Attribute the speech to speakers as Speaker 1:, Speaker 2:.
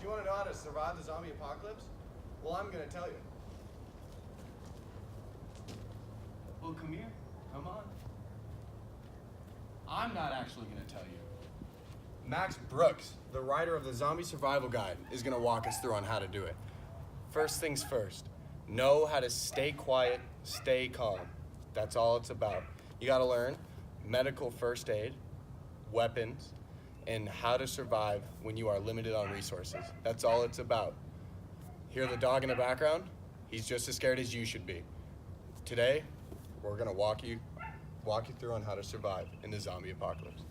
Speaker 1: want to know how to survive the zombie apocalypse? Well, I'm going to tell you. Well, come here. Come on. I'm not actually going to tell you. Max Brooks, the writer of the Zombie Survival Guide, is going to walk us through on how to do it. First things first, know how to stay quiet, stay calm. That's all it's about. You got to learn medical first aid, weapons, and how to survive when you are limited on resources. That's all it's about. Hear the dog in the background? He's just as scared as you should be. Today, we're going to walk you through on how to survive in the zombie apocalypse.